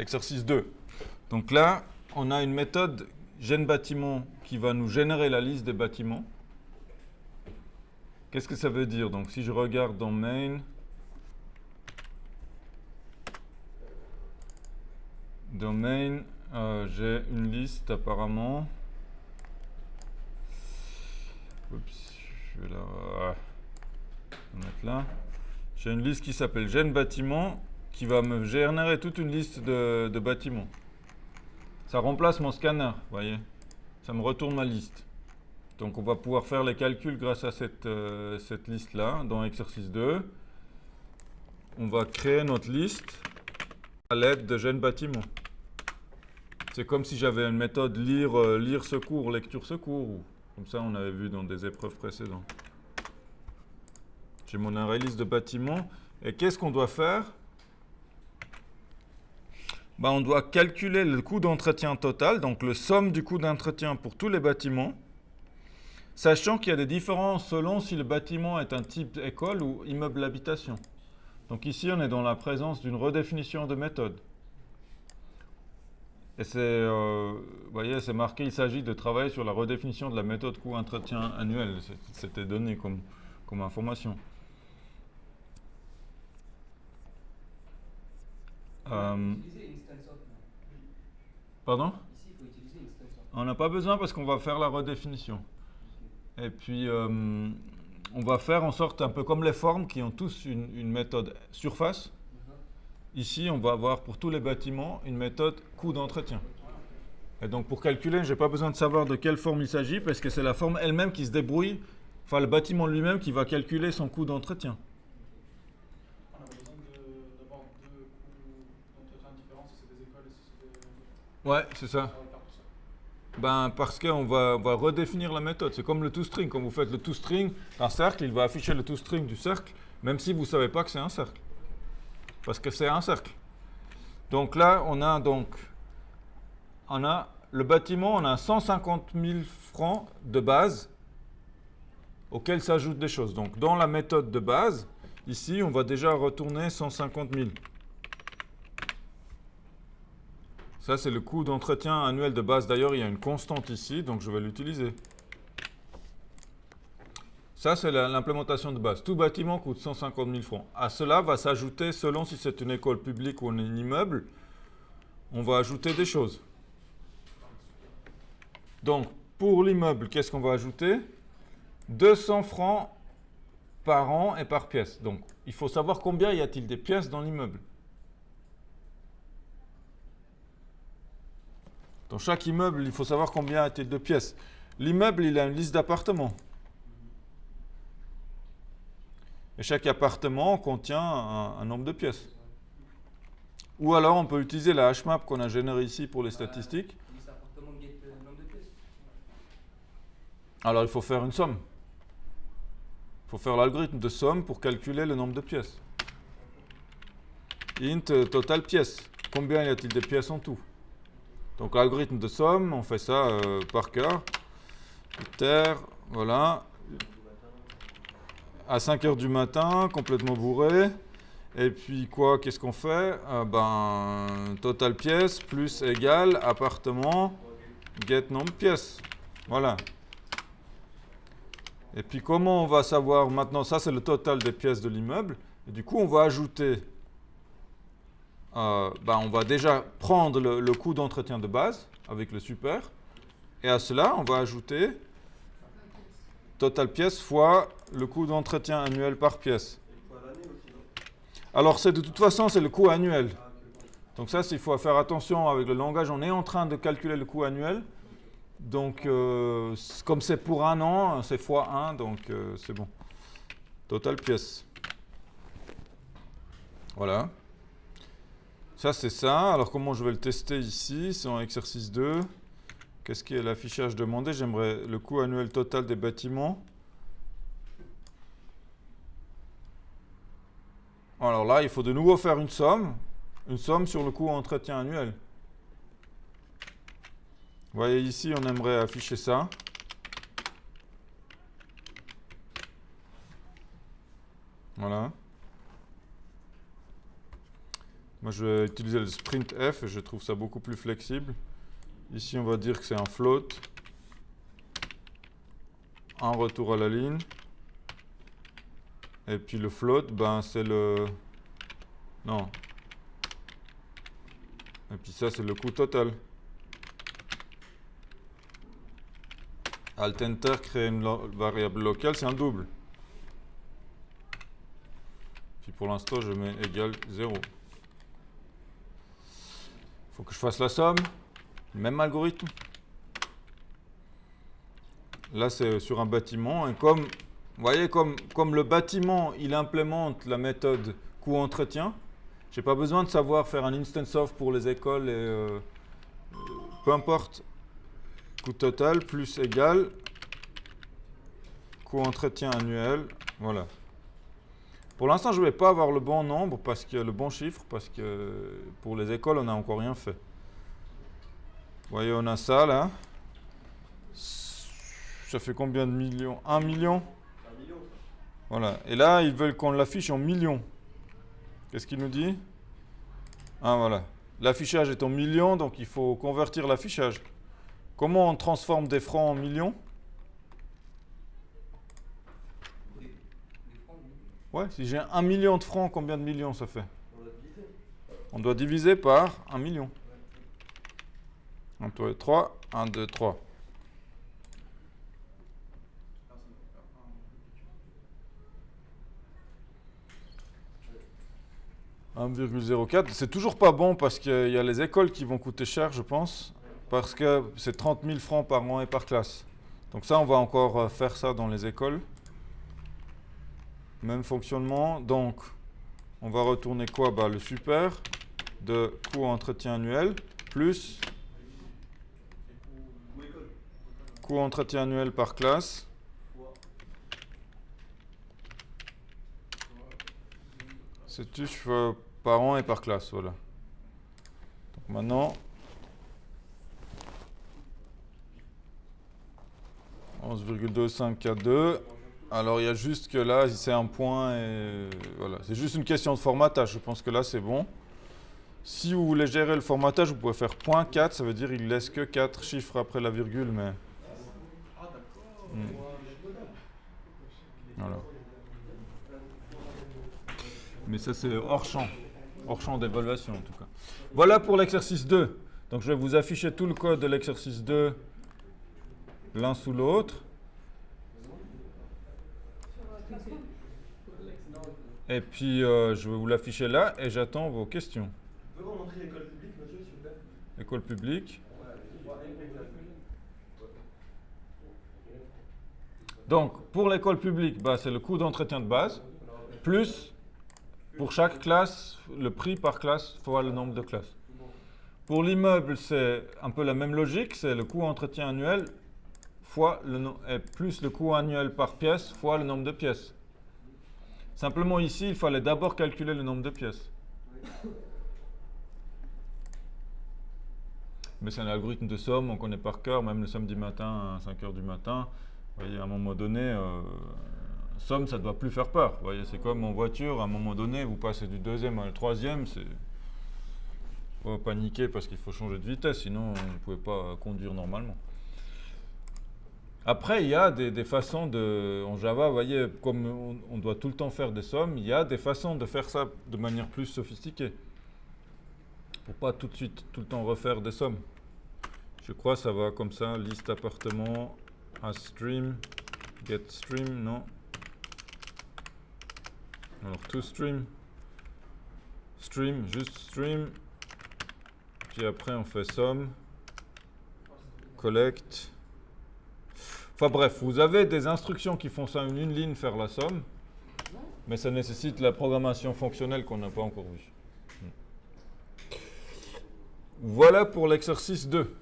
l'exercice 2. Donc là, on a une méthode GenBâtiment qui va nous générer la liste des bâtiments. Qu'est-ce que ça veut dire? Donc si je regarde dans main, j'ai une liste apparemment. Oups, je vais la mettre là. J'ai une liste qui s'appelle GenBâtiment qui va me générer toute une liste de bâtiments. Ça remplace mon scanner, vous voyez. Ça me retourne ma liste. Donc on va pouvoir faire les calculs grâce à cette liste-là, dans l'exercice 2. On va créer notre liste à l'aide de GenBâtiment. C'est comme si j'avais une méthode lire secours, lecture secours. Comme ça, on avait vu dans des épreuves précédentes. J'ai mon array liste de bâtiments. Et qu'est-ce qu'on doit faire? On doit calculer le coût d'entretien total, donc le somme du coût d'entretien pour tous les bâtiments, sachant qu'il y a des différences selon si le bâtiment est un type école ou immeuble d'habitation. Donc ici, on est dans la présence d'une redéfinition de méthode. Et vous voyez, c'est marqué, il s'agit de travailler sur la redéfinition de la méthode coût-entretien annuel. C'était donné comme information. Pardon? Ici, il faut utiliser instance of. On n'a pas besoin parce qu'on va faire la redéfinition. Et puis, on va faire en sorte, un peu comme les formes qui ont tous une méthode surface. Ici, on va avoir pour tous les bâtiments une méthode coût d'entretien. Et donc, pour calculer, je n'ai pas besoin de savoir de quelle forme il s'agit parce que c'est la forme elle-même qui se débrouille, enfin le bâtiment lui-même qui va calculer son coût d'entretien. On a besoin d'avoir deux coûts d'entretien différents si c'est des écoles et si c'est des... Ouais, c'est ça. Parce qu'on va redéfinir la méthode. C'est comme le toString. Quand vous faites le toString d'un cercle, il va afficher le toString du cercle, même si vous ne savez pas que c'est un cercle. Parce que c'est un cercle. Donc là, on a le bâtiment, on a 150 000 francs de base auxquels s'ajoutent des choses. Donc dans la méthode de base, ici, on va déjà retourner 150 000. Ça, c'est le coût d'entretien annuel de base. D'ailleurs, il y a une constante ici, donc je vais l'utiliser. Ça, c'est l'implémentation de base. Tout bâtiment coûte 150 000 francs. À cela va s'ajouter, selon si c'est une école publique ou un immeuble, on va ajouter des choses. Donc, pour l'immeuble, qu'est-ce qu'on va ajouter? 200 francs par an et par pièce. Donc, il faut savoir combien y a-t-il des pièces dans l'immeuble. Dans chaque immeuble, il faut savoir combien y a-t-il de pièces. L'immeuble, il a une liste d'appartements. Et chaque appartement contient un nombre de pièces. Ou alors, on peut utiliser la HMAP qu'on a générée ici pour les statistiques. Liste appartement get nombre de pièces. Alors, il faut faire une somme. Il faut faire l'algorithme de somme pour calculer le nombre de pièces. Int total pièces. Combien y a-t-il de pièces en tout? Donc, l'algorithme de somme, on fait ça par cœur. Terre, voilà. À 5 h du matin, complètement bourré. Et puis quoi, qu'est-ce qu'on fait? Total pièces plus égal appartement get nombre pièces. Voilà. Et puis comment on va savoir maintenant? Ça, c'est le total des pièces de l'immeuble. Et du coup, on va ajouter... on va déjà prendre le coût d'entretien de base avec le super. Et à cela, on va ajouter total pièce fois le coût d'entretien annuel par pièce. Alors, de toute façon, c'est le coût annuel. Donc ça, il faut faire attention avec le langage. On est en train de calculer le coût annuel. Donc, comme c'est pour un an, c'est fois 1, donc c'est bon. Total pièce. Voilà. Ça, c'est ça. Alors, comment je vais le tester ici? C'est en exercice 2. Qu'est-ce qui est l'affichage demandé? J'aimerais le coût annuel total des bâtiments. Alors là, il faut de nouveau faire une somme sur le coût entretien annuel. Vous voyez ici, on aimerait afficher ça. Voilà. Moi, je vais utiliser le sprintf et je trouve ça beaucoup plus flexible. Ici, on va dire que c'est un float. Un retour à la ligne. Et puis le float, ben, c'est le... Non. Et puis ça, c'est le coût total. Alt Enter, créer une variable locale, c'est un double. Puis pour l'instant, je mets égal 0. Il faut que je fasse la somme. Même algorithme. Là, c'est sur un bâtiment. Et comme, vous voyez, comme le bâtiment, il implémente la méthode coût-entretien, je n'ai pas besoin de savoir faire un instance of pour les écoles. Et, peu importe. Coût total plus égal coût-entretien annuel. Voilà. Pour l'instant, je ne vais pas avoir le bon nombre, parce que le bon chiffre, parce que pour les écoles, on n'a encore rien fait. Vous voyez, on a ça là. Ça fait combien de millions? 1 million? 1 million. Voilà. Et là, ils veulent qu'on l'affiche en millions. Qu'est-ce qu'il nous dit? Ah, voilà. L'affichage est en millions, donc il faut convertir l'affichage. Comment on transforme des francs en millions? Des francs, oui. Ouais, si j'ai 1 million de francs, combien de millions ça fait? On l'a divisé. On doit diviser par 1 million. 1, 2, 3. 1, 2, 3. Là, ça doit faire un 1,04. C'est toujours pas bon parce qu'il y a les écoles qui vont coûter cher, je pense. Parce que c'est 30 000 francs par an et par classe. Donc ça, on va encore faire ça dans les écoles. Même fonctionnement. Donc, on va retourner quoi? Bah, le super de coût entretien annuel plus Ou école. coût entretien annuel par classe. C'est tout par an et par classe. Voilà. Donc maintenant, 11,25K2. Alors il y a juste que là, c'est un point et voilà. C'est juste une question de formatage. Je pense que là, c'est bon. Si vous voulez gérer le formatage, vous pouvez faire .4. Ça veut dire qu'il ne laisse que 4 chiffres après la virgule. Mais... Ah, d'accord. Voilà. Mais ça, c'est hors champ d'évaluation en tout cas. Voilà pour l'exercice 2. Donc je vais vous afficher tout le code de l'exercice 2 l'un sous l'autre. Et puis je vais vous l'afficher là et j'attends vos questions. Vous pouvez remontrer l'école publique, monsieur, s'il vous plaît? École publique. Donc pour l'école publique, bah, c'est le coût d'entretien de base, plus pour chaque classe, le prix par classe fois le nombre de classes. Pour l'immeuble, c'est un peu la même logique, c'est le coût entretien annuel fois et plus le coût annuel par pièce fois le nombre de pièces. Simplement ici, il fallait d'abord calculer le nombre de pièces. Mais c'est un algorithme de somme, on connaît par cœur, même le samedi matin à 5 h du matin. Vous voyez, à un moment donné, somme, ça ne doit plus faire peur. Vous voyez, c'est comme en voiture, à un moment donné, vous passez du deuxième à le troisième, c'est... Faut pas paniquer parce qu'il faut changer de vitesse, sinon vous ne pouvez pas conduire normalement. Après, il y a des façons de... En Java, vous voyez, comme on doit tout le temps faire des sommes, il y a des façons de faire ça de manière plus sophistiquée. Pour pas tout de suite, tout le temps refaire des sommes. Je crois que ça va comme ça, liste appartement, aStream, getStream, non. Alors toStream, stream, juste stream. Puis après on fait somme, collect. Enfin bref, vous avez des instructions qui font ça en une ligne, faire la somme. Mais ça nécessite la programmation fonctionnelle qu'on n'a pas encore vue. Voilà pour l'exercice 2.